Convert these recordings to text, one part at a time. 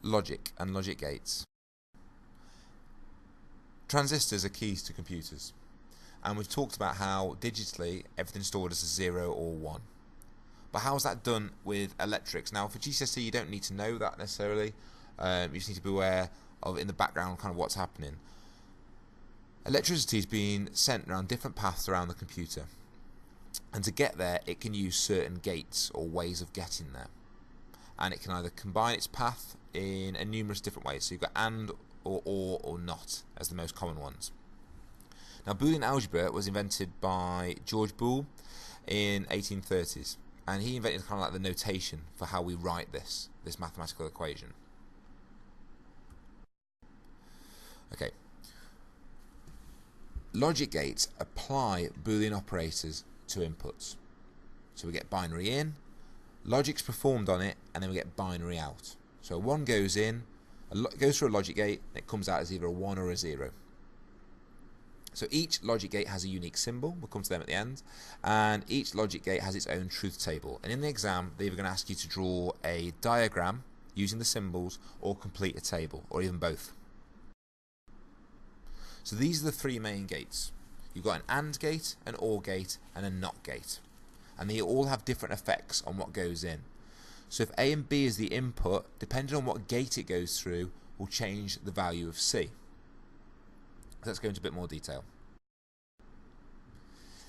Logic and logic gates. Transistors are keys to computers, and we've talked about how digitally everything's stored as a 0 or 1. But how is that done with electrics? Now for GCSE you don't need to know that necessarily, you just need to be aware of in the background kind of what's happening. Electricity is being sent around different paths around the computer, and to get there it can use certain gates or ways of getting there, and it can either combine its path in a numerous different ways. So you've got AND or not as the most common ones. Now Boolean algebra was invented by George Boole in 1830s, and he invented kind of like the notation for how we write this mathematical equation. Okay. Logic gates apply Boolean operators to inputs. So we get binary in, logic's performed on it, and then we get binary out. So 1 goes in, goes through a logic gate, and it comes out as either a 1 or a 0. So each logic gate has a unique symbol, we'll come to them at the end, and each logic gate has its own truth table. And in the exam, they're either going to ask you to draw a diagram using the symbols, or complete a table, or even both. So these are the 3 main gates. You've got an AND gate, an OR gate, and a NOT gate. And they all have different effects on what goes in. So if A and B is the input, depending on what gate it goes through, will change the value of C. Let's go into a bit more detail.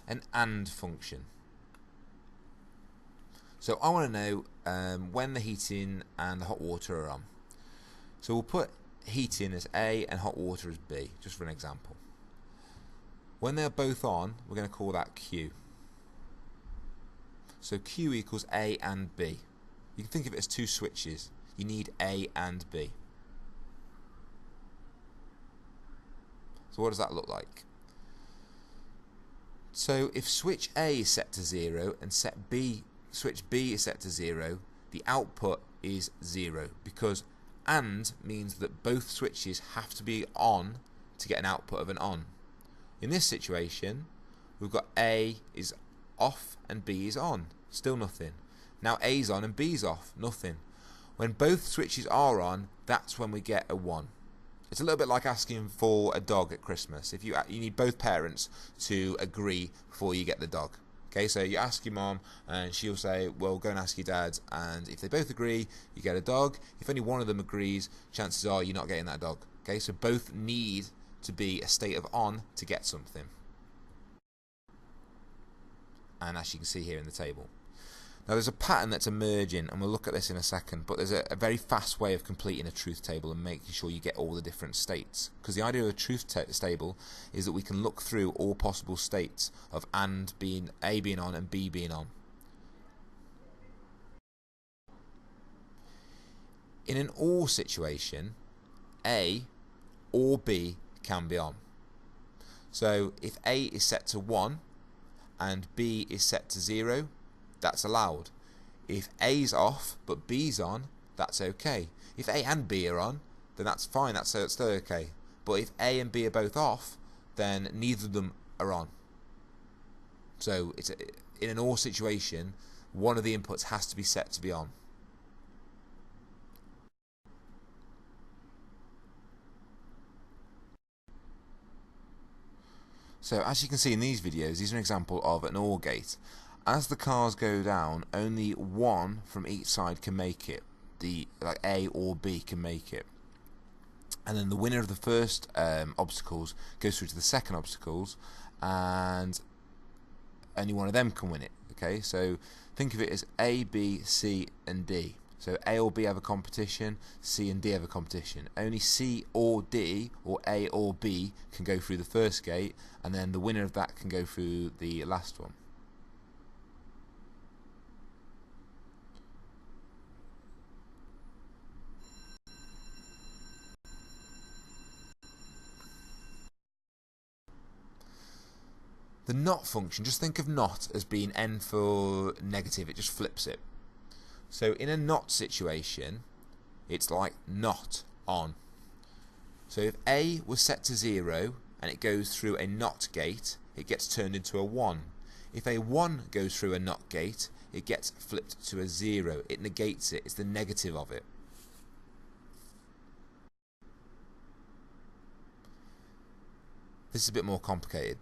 An AND function. So I want to know when the heating and the hot water are on. So we'll put heating as A and hot water as B, just for an example. When they're both on, we're going to call that Q. So Q equals A and B. You can think of it as 2 switches. You need A and B. So what does that look like? So if switch A is set to 0 and switch B is set to 0, the output is 0, because AND means that both switches have to be on to get an output of an on. In this situation, we've got A is off and B is on, still nothing. Now A is on and B is off, nothing. When both switches are on, that's when we get a 1. It's a little bit like asking for a dog at Christmas. If you need both parents to agree before you get the dog. Okay, so you ask your mom and she'll say, well, go and ask your dad, and if they both agree, you get a dog. If only one of them agrees, chances are you're not getting that dog. Okay, so both need to be a state of on to get something. And as you can see here in the table. Now there's a pattern that's emerging, and we'll look at this in a second, but there's a very fast way of completing a truth table and making sure you get all the different states. Because the idea of a truth table is that we can look through all possible states of AND being A being on and B being on. In an OR situation, A or B can be on. So if A is set to 1 and B is set to 0, that's allowed. If A's off but B's on, that's okay. If A and B are on, then that's fine, that's still okay. But if A and B are both off, then neither of them are on. So it's in an OR situation, one of the inputs has to be set to be on. So as you can see in these videos, these are an example of an OR gate. As the cars go down, only one from each side can make it. Like A or B can make it. And then the winner of the first obstacles goes through to the second obstacles, and only one of them can win it. Okay, so think of it as A, B, C, and D. So A or B have a competition, C and D have a competition. Only C or D, or A or B, can go through the first gate, and then the winner of that can go through the last one. The NOT function, just think of NOT as being N for negative, it just flips it. So in a NOT situation, it's like not on. So if A was set to 0 and it goes through a NOT gate, it gets turned into a 1. If a 1 goes through a NOT gate, it gets flipped to a 0. It negates it, it's the negative of it. This is a bit more complicated.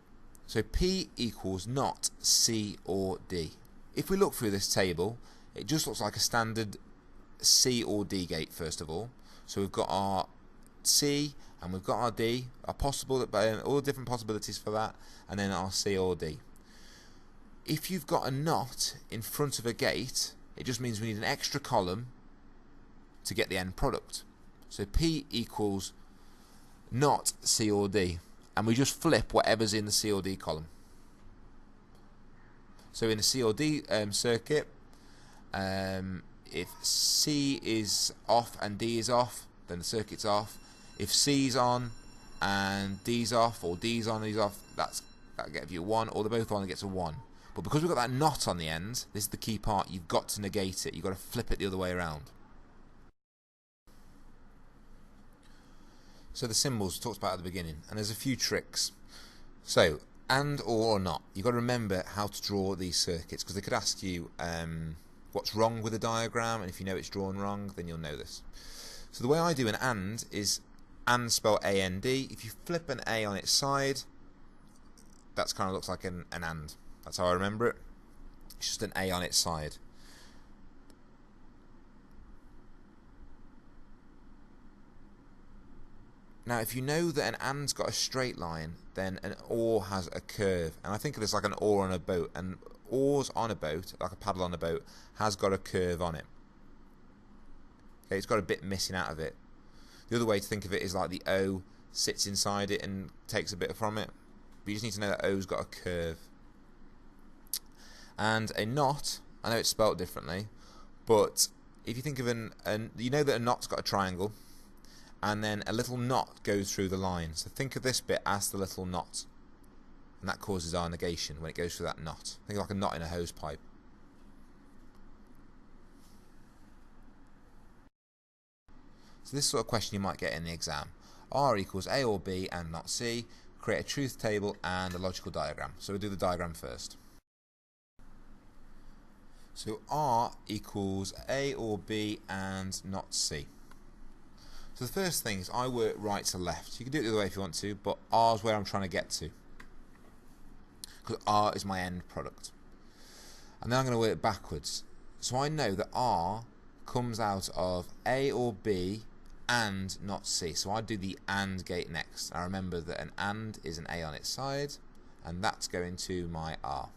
So P equals not C or D. If we look through this table, it just looks like a standard C or D gate first of all. So we've got our C and we've got our D, our possible, all the different possibilities for that, and then our C or D. If you've got a not in front of a gate, it just means we need an extra column to get the end product. So P equals not C or D, and we just flip whatever's in the C or D column. So in a C or D circuit, if C is off and D is off, then the circuit's off. If C's on and D's off, or D's on and D's off, that'll get you a 1, or they're both on and gets a 1. But because we've got that not on the end, this is the key part, you've got to negate it. You've got to flip it the other way around. So the symbols we talked about at the beginning, and there's a few tricks. So, and, or not. You've got to remember how to draw these circuits, because they could ask you what's wrong with the diagram, and if you know it's drawn wrong, then you'll know this. So the way I do an and is and spelled A-N-D. If you flip an A on its side, that kind of looks like an and. That's how I remember it. It's just an A on its side. Now, if you know that an and's got a straight line, then an or has a curve. And I think of this like an oar on a boat. And oars on a boat, like a paddle on a boat, has got a curve on it. Okay, it's got a bit missing out of it. The other way to think of it is like the O sits inside it and takes a bit from it. But you just need to know that O's got a curve. And a not, I know it's spelt differently, but if you think of you know that a not's got a triangle, and then a little knot goes through the line. So think of this bit as the little knot, and that causes our negation when it goes through that knot. Think of like a knot in a hose pipe. So this sort of question you might get in the exam. R equals A or B and not C. Create a truth table and a logical diagram. So we'll do the diagram first. So R equals A or B and not C. So the first thing is I work right to left. You can do it the other way if you want to, but R is where I'm trying to get to, because R is my end product. And then I'm going to work backwards. So I know that R comes out of A or B and not C. So I do the AND gate next. I remember that an AND is an A on its side, and that's going to my R.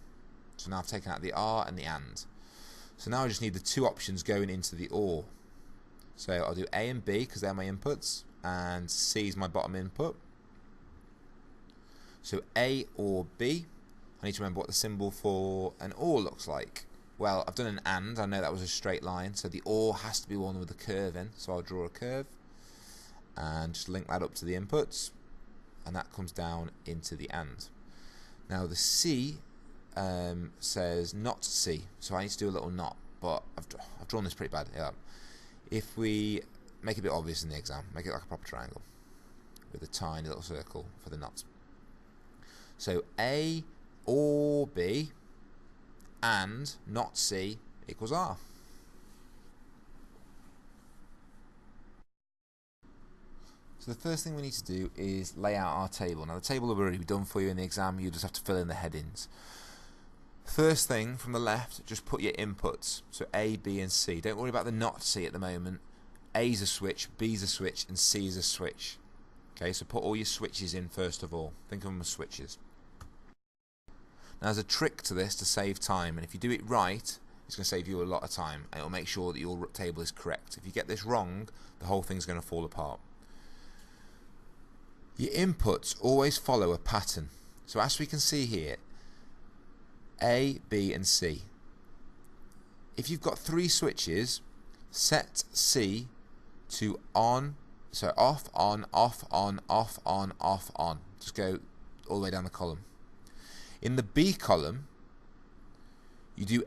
So now I've taken out the R and the AND. So now I just need the two options going into the OR. So I'll do A and B because they're my inputs, and C is my bottom input. So A or B, I need to remember what the symbol for an OR looks like. Well, I've done an AND, I know that was a straight line, so the OR has to be one with a curve in, so I'll draw a curve and just link that up to the inputs, and that comes down into the AND. Now the C says not C, so I need to do a little not, but I've drawn this pretty bad. Yeah. If we make it a bit obvious in the exam, make it like a proper triangle with a tiny little circle for the not. So A or B and not C equals R. So the first thing we need to do is lay out our table. Now the table will already be done for you in the exam, you just have to fill in the headings. First thing from the left, just put your inputs. So A, B and C. Don't worry about the not C at the moment. A's a switch, B's a switch and C's a switch. Okay, so put all your switches in first of all. Think of them as switches. Now there's a trick to this to save time, and if you do it right, it's going to save you a lot of time, and it'll make sure that your table is correct. If you get this wrong, the whole thing's going to fall apart. Your inputs always follow a pattern. So as we can see here, A, B and C. If you've got three switches, set C to on, so off, on, off, on, off, on, off, on. Just go all the way down the column. In the B column, you do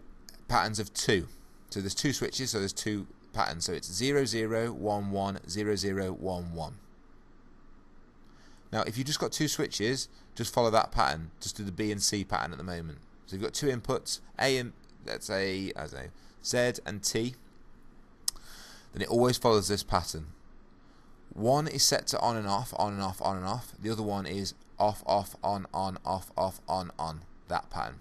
patterns of 2. So there's 2 switches, so there's 2 patterns. So it's 0, 0, 1, 1, 0, 0, 1, 1. Now, if you've just got 2 switches, just follow that pattern. Just do the B and C pattern at the moment. So you've got 2 inputs, A and, let's say, I don't know, Z and T. Then it always follows this pattern. One is set to on and off, on and off, on and off. The other one is off, off, on, off, on, that pattern.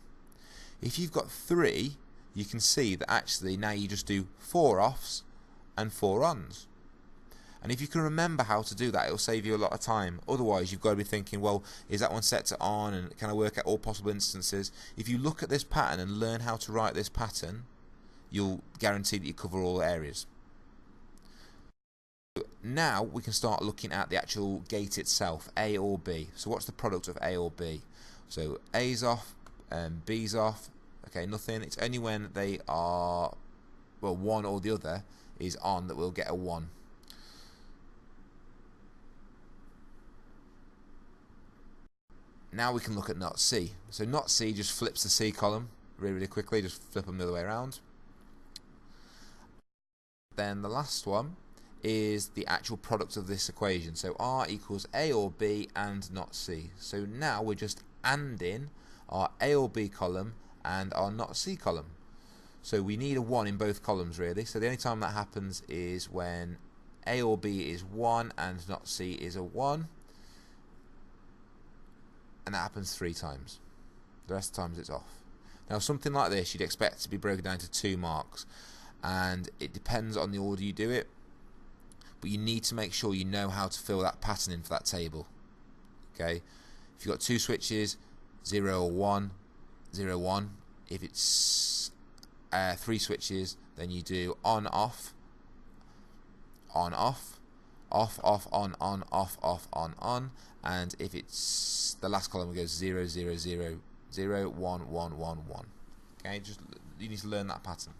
If you've got 3, you can see that actually now you just do 4 offs and 4 ons. And if you can remember how to do that, it'll save you a lot of time. Otherwise, you've got to be thinking, well, is that one set to on, and can I work out all possible instances? If you look at this pattern and learn how to write this pattern, you'll guarantee that you cover all areas. Now we can start looking at the actual gate itself, A or B. So what's the product of A or B? So A's off and B's off. Okay, nothing. It's only when they are, well, one or the other is on that we'll get a 1. Now we can look at not C. So not C just flips the C column really quickly, just flip them the other way around. Then the last one is the actual product of this equation. So R equals A or B and not C. So now we're just ANDing our A or B column and our not C column. So we need a 1 in both columns really. So the only time that happens is when A or B is 1 and not C is a 1. And that happens 3 times. The rest of the times it's off. Now something like this you'd expect to be broken down to 2 marks, and it depends on the order you do it, but you need to make sure you know how to fill that pattern in for that table. Okay, if you've got 2 switches, 0 or 1, 0, 1. If it's 3 switches, then you do on, off, on, off, off, off, on, off, off, on, and if it's the last column, it goes 0, 0, 0, 0, 1, 1, 1, 1. Okay, just you need to learn that pattern.